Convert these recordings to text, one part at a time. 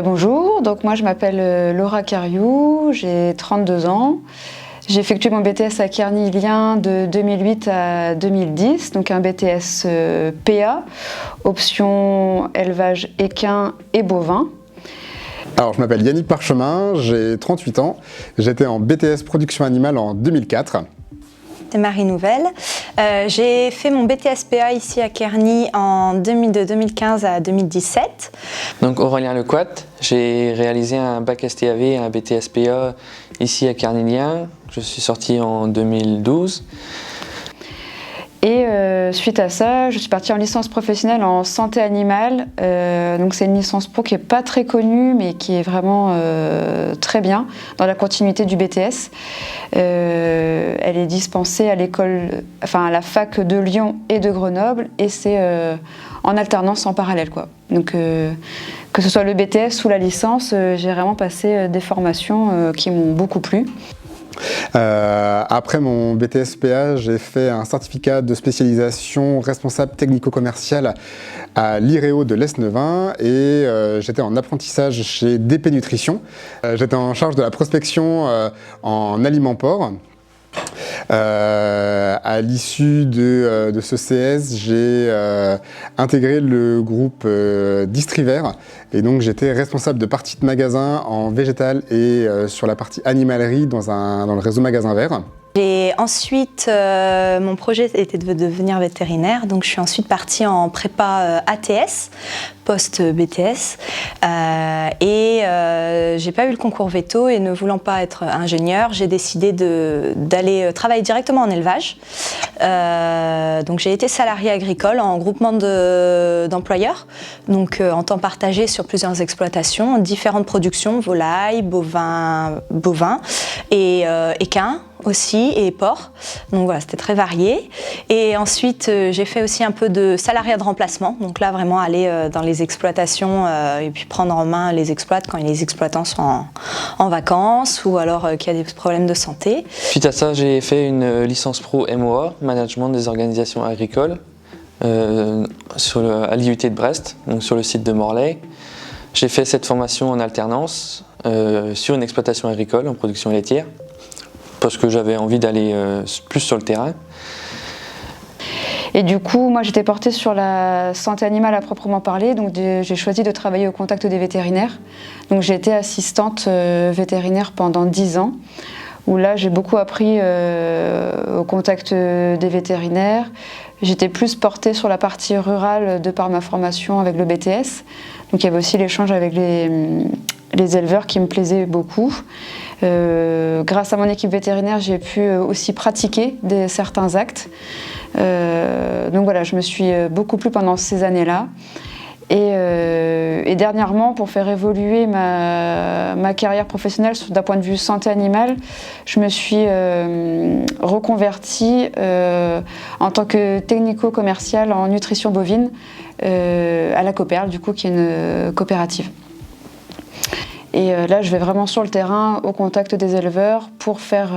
Bonjour, donc moi je m'appelle Laura Cariou, j'ai 32 ans. J'ai effectué mon BTS à Kearney-Lien de 2008 à 2010, donc un BTS PA, option élevage équin et bovin. Alors je m'appelle Yannick Parchemin, j'ai 38 ans, j'étais en BTS production animale en 2004. C'est Marie Nouvelle. J'ai fait mon BTS PA ici à Kearney de 2015 à 2017. Donc Aurélien Lequat, j'ai réalisé un bac STAV et un BTS PA ici à Kearney-Lien. Je suis sorti en 2012. Et suite à ça, je suis partie en licence professionnelle en santé animale. Donc c'est une licence pro qui n'est pas très connue, mais qui est vraiment très bien dans la continuité du BTS. Elle est dispensée à à la fac de Lyon et de Grenoble, et c'est en alternance en parallèle, quoi. Donc que ce soit le BTS ou la licence, j'ai vraiment passé des formations qui m'ont beaucoup plu. Après mon BTS PA, j'ai fait un certificat de spécialisation responsable technico-commercial à l'IREO de l'Esnevin et j'étais en apprentissage chez DP Nutrition. J'étais en charge de la prospection en aliments porcs. À l'issue de ce CS, j'ai intégré le groupe Distriver et donc j'étais responsable de partie de magasin en végétal et sur la partie animalerie dans le réseau Magasin Vert. Et ensuite, mon projet était de devenir vétérinaire, donc je suis ensuite partie en prépa ATS, post-BTS, et j'ai pas eu le concours veto et ne voulant pas être ingénieure, j'ai décidé d'aller travailler directement en élevage. Donc j'ai été salariée agricole en groupement d'employeurs, donc en temps partagé sur plusieurs exploitations, différentes productions, volailles, bovins et équins aussi et porcs. Donc voilà, c'était très varié. Et ensuite, j'ai fait aussi un peu de salariat de remplacement. Donc là, vraiment aller dans les exploitations et puis prendre en main les exploits quand les exploitants sont en vacances ou alors qu'il y a des problèmes de santé. Suite à ça, j'ai fait une licence pro MOA, Management des organisations agricoles, à l'IUT de Brest, donc sur le site de Morlaix. J'ai fait cette formation en alternance sur une exploitation agricole en production laitière, parce que j'avais envie d'aller plus sur le terrain. Et du coup, moi j'étais portée sur la santé animale à proprement parler, donc j'ai choisi de travailler au contact des vétérinaires. Donc j'ai été assistante vétérinaire pendant 10 ans, où là j'ai beaucoup appris au contact des vétérinaires. J'étais plus portée sur la partie rurale de par ma formation avec le BTS. Donc il y avait aussi l'échange avec les éleveurs qui me plaisaient beaucoup. Grâce à mon équipe vétérinaire, j'ai pu aussi pratiquer certains actes. Donc voilà, je me suis beaucoup plu pendant ces années-là. Et dernièrement, pour faire évoluer ma carrière professionnelle d'un point de vue santé animale, je me suis reconvertie en tant que technico-commerciale en nutrition bovine à la Coperle, du coup, qui est une coopérative. Et là, je vais vraiment sur le terrain, au contact des éleveurs, pour faire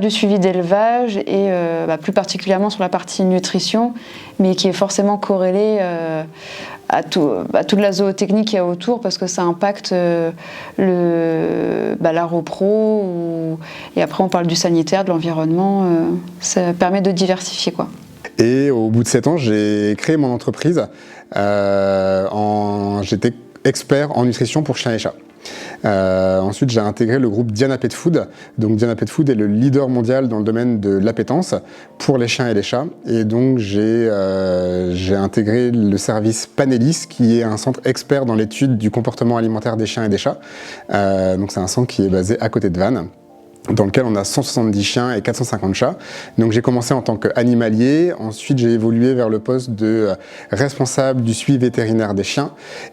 du suivi d'élevage et plus particulièrement sur la partie nutrition, mais qui est forcément corrélée à toute la zootechnie qu'il y a autour, parce que ça impacte l'agro-pro, et après on parle du sanitaire, de l'environnement, ça permet de diversifier, quoi. Et au bout de 7 ans, j'ai créé mon entreprise. J'étais expert en nutrition pour chiens et chats. Ensuite, j'ai intégré le groupe Diana Pet Food. Donc Diana Pet Food est le leader mondial dans le domaine de l'appétence pour les chiens et les chats. Et donc j'ai intégré le service Panelis, qui est un centre expert dans l'étude du comportement alimentaire des chiens et des chats. Donc c'est un centre qui est basé à côté de Vannes, dans lequel on a 170 chiens et 450 chats. Donc j'ai commencé en tant qu'animalier, ensuite j'ai évolué vers le poste de responsable du suivi vétérinaire des chiens,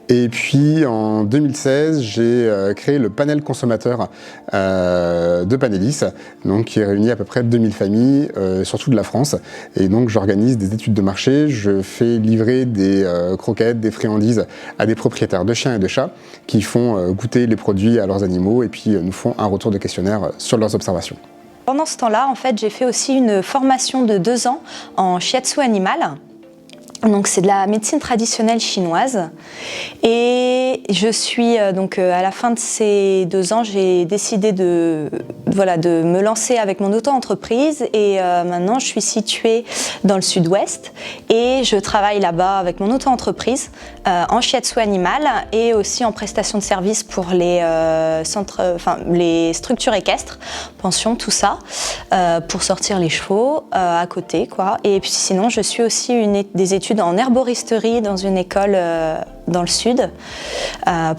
et puis en 2016 j'ai créé le panel consommateur de Panelis, donc qui réunit à peu près 2000 familles, surtout de la France, et donc j'organise des études de marché, je fais livrer des croquettes, des friandises à des propriétaires de chiens et de chats qui font goûter les produits à leurs animaux et puis nous font un retour de questionnaire sur leurs observations. Pendant ce temps-là, en fait, j'ai fait aussi une formation de 2 ans en shiatsu animal. Donc c'est de la médecine traditionnelle chinoise et je suis donc à la fin de ces 2 ans, j'ai décidé de me lancer avec mon auto-entreprise et maintenant je suis située dans le sud-ouest et je travaille là-bas avec mon auto-entreprise en shiatsu animal et aussi en prestation de services pour les les structures équestres, pensions, tout ça, pour sortir les chevaux à côté, quoi. Et puis sinon je suis aussi des études en herboristerie dans une école dans le sud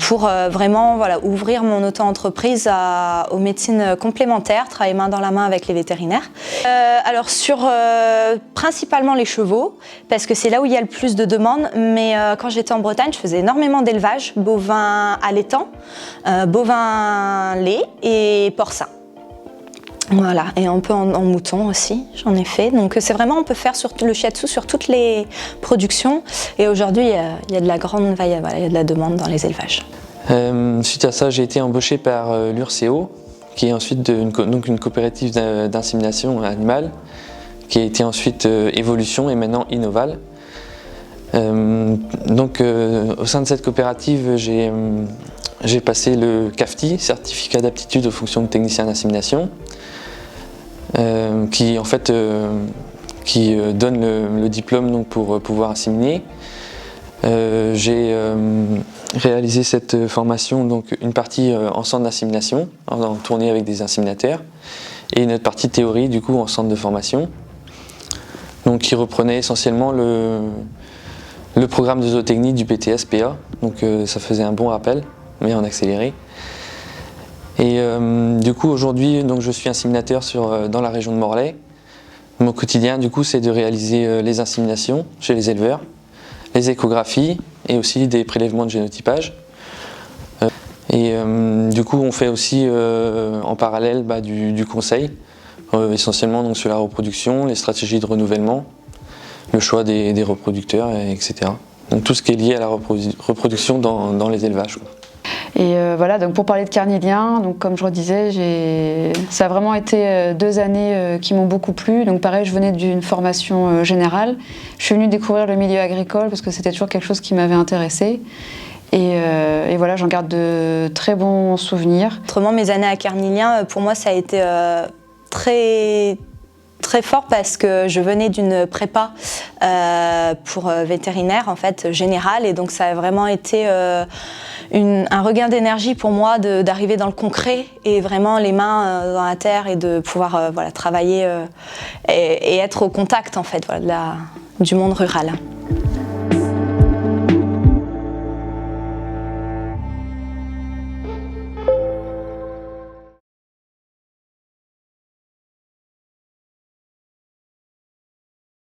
pour vraiment ouvrir mon auto-entreprise aux médecines complémentaires, travailler main dans la main avec les vétérinaires. Alors sur principalement les chevaux, parce que c'est là où il y a le plus de demandes, mais quand j'étais en Bretagne, je faisais énormément d'élevage, bovin allaitant, bovin lait et porcin. Voilà, et un peu en mouton aussi, j'en ai fait. Donc c'est vraiment, on peut faire le shiatsu sur toutes les productions. Et aujourd'hui, il y a de la grande, il y a de la demande dans les élevages. Suite à ça, j'ai été embauché par l'URCO, qui est ensuite une coopérative d'insémination animale, qui a été ensuite Évolution et maintenant Innoval. Au sein de cette coopérative, j'ai passé le CAFTI, certificat d'aptitude aux fonctions de technicien d'insémination. Qui donne le diplôme donc, pour pouvoir inséminer. J'ai réalisé cette formation, donc une partie en centre d'insémination, en tournée avec des inséminateurs, et une autre partie théorie du coup en centre de formation, donc qui reprenait essentiellement le programme de zootechnie du BTS PA, donc ça faisait un bon rappel, mais en accéléré. Et du coup aujourd'hui je suis inséminateur dans la région de Morlaix. Mon quotidien du coup c'est de réaliser les inséminations chez les éleveurs, les échographies et aussi des prélèvements de génotypage. Du coup on fait aussi en parallèle du conseil, essentiellement donc, sur la reproduction, les stratégies de renouvellement, le choix des reproducteurs, etc. Donc tout ce qui est lié à la reproduction dans les élevages, quoi. Et voilà, donc pour parler de Carnilien, donc comme je redisais, ça a vraiment été 2 années qui m'ont beaucoup plu. Donc pareil, je venais d'une formation générale. Je suis venue découvrir le milieu agricole parce que c'était toujours quelque chose qui m'avait intéressée. Et voilà, j'en garde de très bons souvenirs. Autrement, mes années à Carnilien, pour moi, ça a été très fort parce que je venais d'une prépa pour vétérinaire en fait générale et donc ça a vraiment été un regain d'énergie pour moi d'arriver dans le concret et vraiment les mains dans la terre et de pouvoir travailler et être au contact en fait du monde rural.